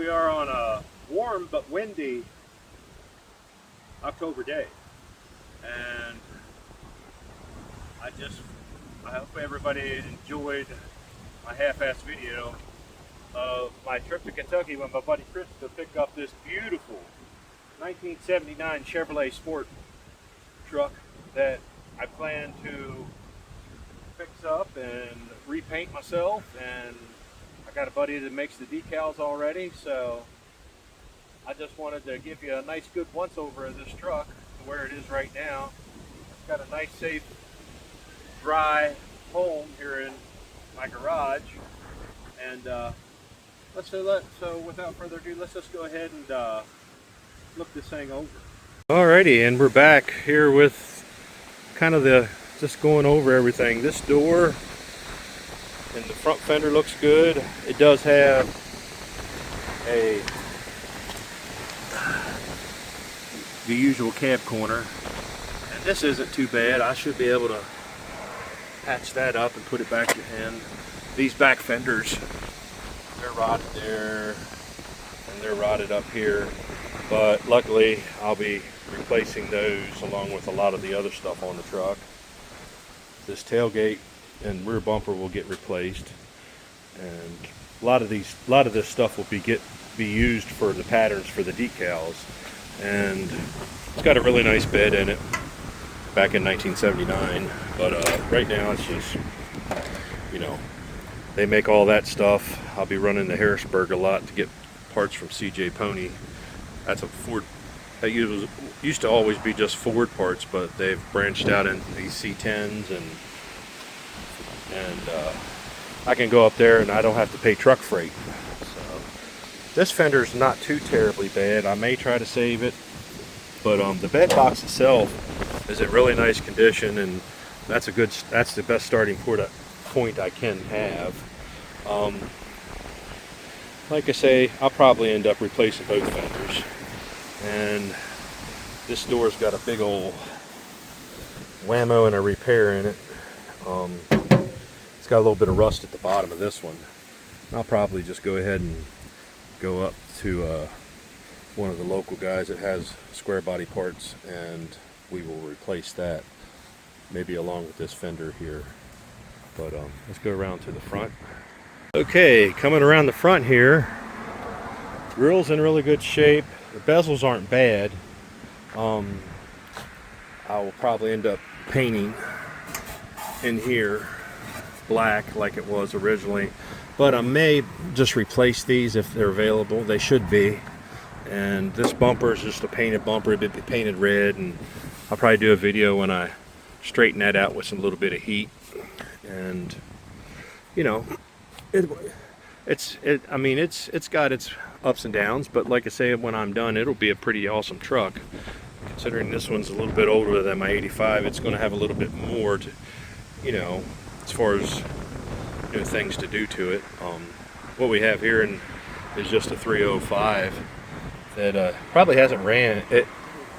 we are on a warm but windy October day, and I hope everybody enjoyed my half-assed video of my trip to Kentucky with my buddy Chris to pick up this beautiful 1979 Chevrolet Sport truck that I plan to fix up and repaint myself. And I got a buddy that makes the decals already, so I just wanted to give you a nice good once over of this truck to where it is right now. It's got a nice, safe, dry home here in my garage. And so without further ado, let's just go ahead and look this thing over. Alrighty, and we're back here with kind of just going over everything. This door and the front fender looks good. It does have the usual cab corner, and this isn't too bad. I should be able to patch that up and put it back in. These back fenders, they're rotted there and they're rotted up here, but luckily I'll be replacing those along with a lot of the other stuff on the truck. This tailgate and rear bumper will get replaced, and a lot of this stuff will be used for the patterns for the decals. And it's got a really nice bed in it back in 1979, but right now it's just, you know, they make all that stuff. I'll be running to Harrisburg a lot to get parts from CJ Pony. That's a Ford. That used to always be just Ford parts, but they've branched out into these C10s, and I can go up there and I don't have to pay truck freight. So this fender's not too terribly bad. I may try to save it, but the bed box itself is in really nice condition, and that's the best starting point I can have. Like I say, I'll probably end up replacing both fenders. And this door's got a big old whammo and a repair in it. It's got a little bit of rust at the bottom of this one. I'll probably just go ahead and go up to one of the local guys that has square body parts, and we will replace that, maybe along with this fender here. But let's go around to the front. Okay, coming around the front here, grill's in really good shape. The bezels aren't bad. I will probably end up painting in here black like it was originally, but I may just replace these if they're available. They should be. And this bumper is just a painted bumper. It'll be painted red, and I'll probably do a video when I straighten that out with some little bit of heat. And you know, it's got its ups and downs, but like I say, when I'm done, it'll be a pretty awesome truck. Considering this one's a little bit older than my 85, it's going to have a little bit more to, you know, as far as, you know, things to do to it. What we have here is just a 305 that probably hasn't ran.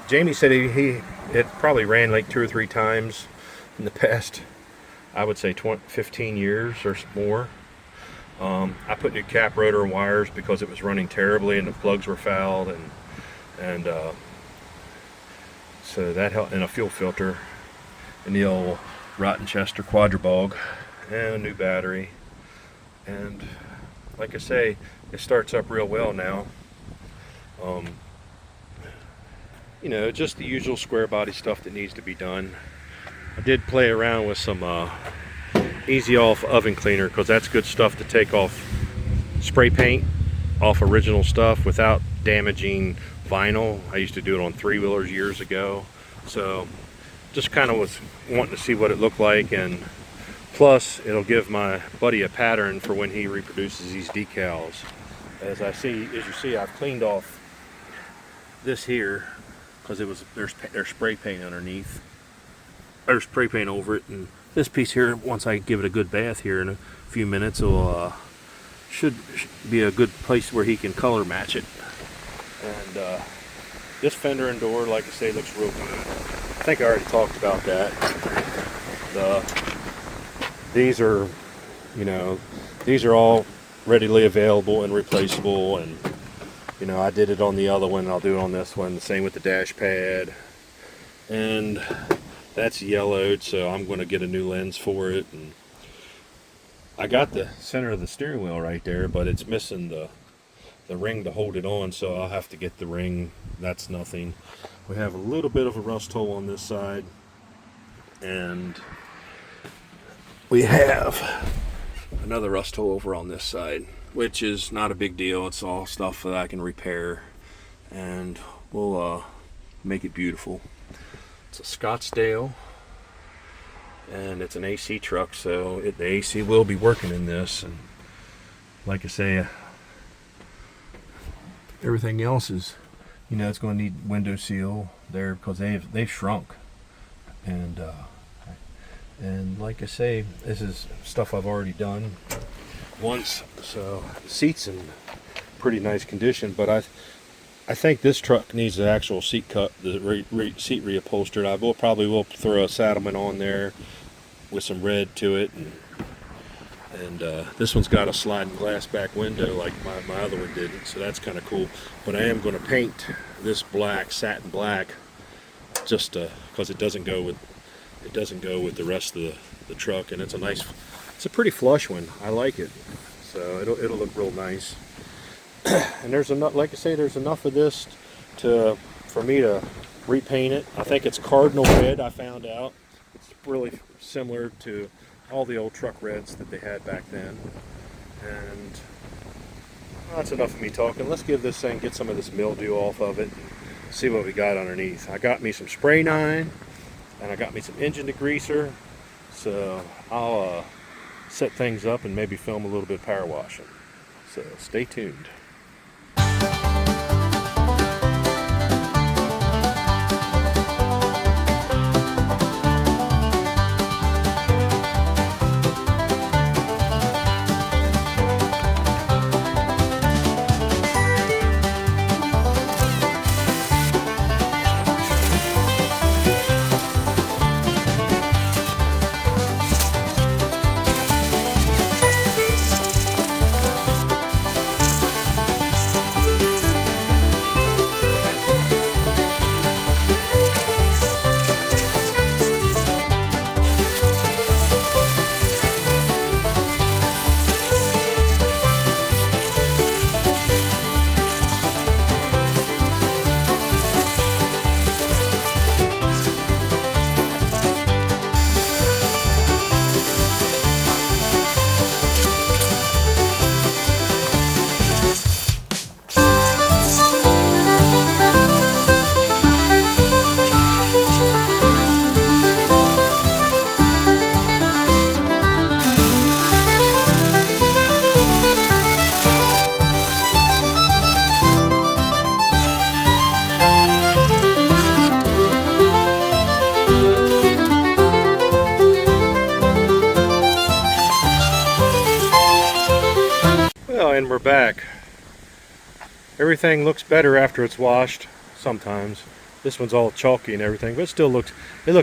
Jamie said it probably ran like 2 or 3 times in the past, I would say 15 years or more. I put new cap rotor and wires because it was running terribly and the plugs were fouled, and so that helped, and a fuel filter, and the old Rottenchester Quadribog, and a new battery. And like I say, it starts up real well now. You know, just the usual square body stuff that needs to be done. I did play around with some easy off oven cleaner, because that's good stuff to take off spray paint off original stuff without damaging vinyl. I used to do it on 3-wheelers years ago, so just kind of was wanting to see what it looked like. And plus it'll give my buddy a pattern for when he reproduces these decals. As you see, I've cleaned off this here because there's spray paint underneath. There's spray paint over it, and this piece here, once I give it a good bath here in a few minutes, will should be a good place where he can color match it. And this fender and door, like I say, looks real good. I think I already talked about that. These are, you know, these are all readily available and replaceable, and You know, I did it on the other one, I'll do it on this one. The same with the dash pad. And that's yellowed, so I'm going to get a new lens for it. And I got the center of the steering wheel right there, but it's missing the ring to hold it on, so I'll have to get the ring. That's nothing. We have a little bit of a rust hole on this side, and we have another rust hole over on this side, which is not a big deal. It's all stuff that I can repair, and we'll make it beautiful. It's a Scottsdale, and it's an AC truck, so the AC will be working in this. And like I say, everything else is, you know, it's going to need window seal there because they've shrunk. And like I say, this is stuff I've already done once, so the seat's in pretty nice condition. But I think this truck needs the actual seat cut, the seat reupholstered. I probably will throw a saddleman on there with some red to it, and this one's got a sliding glass back window like my other one didn't, so that's kind of cool. But I am going to paint this black, satin black, just because it doesn't go with the rest of the truck, and it's a pretty flush one. I like it, so it'll look real nice. And there's enough, like I say, there's enough of this for me to repaint it. I think it's cardinal red. I found out it's really similar to all the old truck reds that they had back then. And well, that's enough of me talking. Let's give this thing, get some of this mildew off of it, and see what we got underneath. I got me some spray nine, and I got me some engine degreaser. So I'll set things up and maybe film a little bit of power washing. So stay tuned. And we're back. Everything looks better after it's washed sometimes. This one's all chalky and everything, but it still looks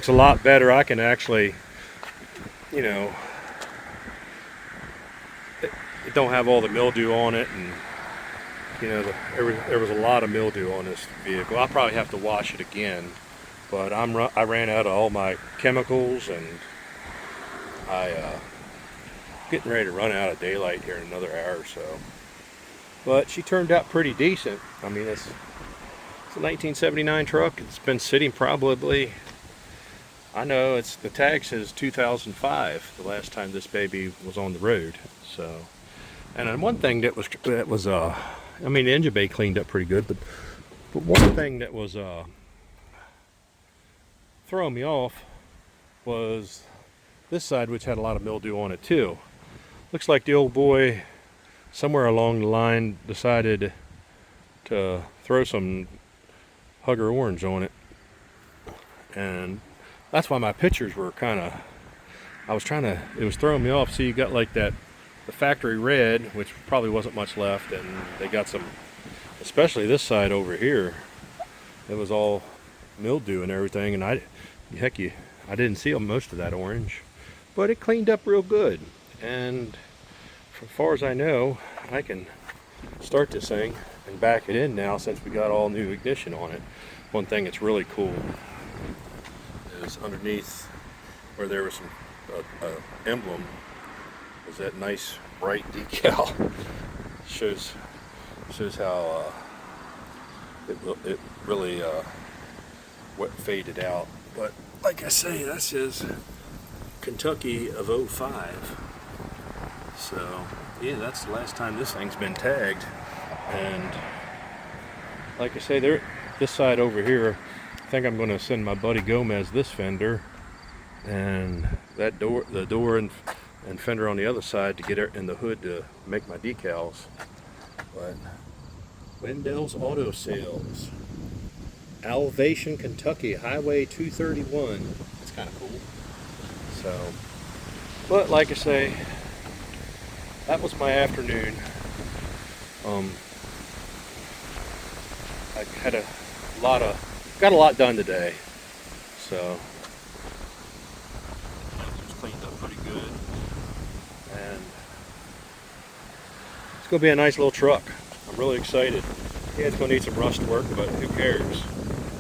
a lot better. I can actually, you know, it don't have all the mildew on it, and you know, there was a lot of mildew on this vehicle. I'll probably have to wash it again, but I ran out of all my chemicals, and getting ready to run out of daylight here in another hour or so. But she turned out pretty decent. I mean, it's a 1979 truck. It's been sitting probably, I know the tag says 2005, the last time this baby was on the road. So, and then one thing that was I mean, the engine bay cleaned up pretty good, but one thing that was throwing me off was this side, which had a lot of mildew on it too. Looks like the old boy somewhere along the line decided to throw some Hugger orange on it, and that's why my pictures were kind of, it was throwing me off. See, you got like the factory red, which probably wasn't much left, and they got some, especially this side over here, it was all mildew and everything, and I didn't see most of that orange, but it cleaned up real good. And as far as I know, I can start this thing and back it in now since we got all new ignition on it. One thing that's really cool is underneath where there was some emblem is that nice bright decal. shows how it really faded out. But like I say, this is Kentucky of '05. So yeah, that's the last time this thing's been tagged. And like I say, this side over here, I think I'm going to send my buddy Gomez this fender, and the door and fender on the other side to get it in the hood to make my decals. But Wendell's Auto Sales, Alvation, Kentucky, Highway 231. It's kind of cool. So, but like I say, that was my afternoon. I had got a lot done today. So, it's cleaned up pretty good, and it's going to be a nice little truck. I'm really excited. Yeah, it's going to need some rust work, but who cares?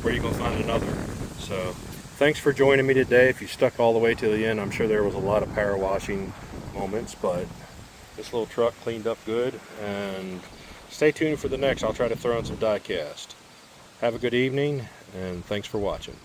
Where are you going to find another? So, thanks for joining me today. If you stuck all the way to the end, I'm sure there was a lot of power washing moments, but this little truck cleaned up good, and stay tuned for the next. I'll try to throw in some die cast. Have a good evening, and thanks for watching.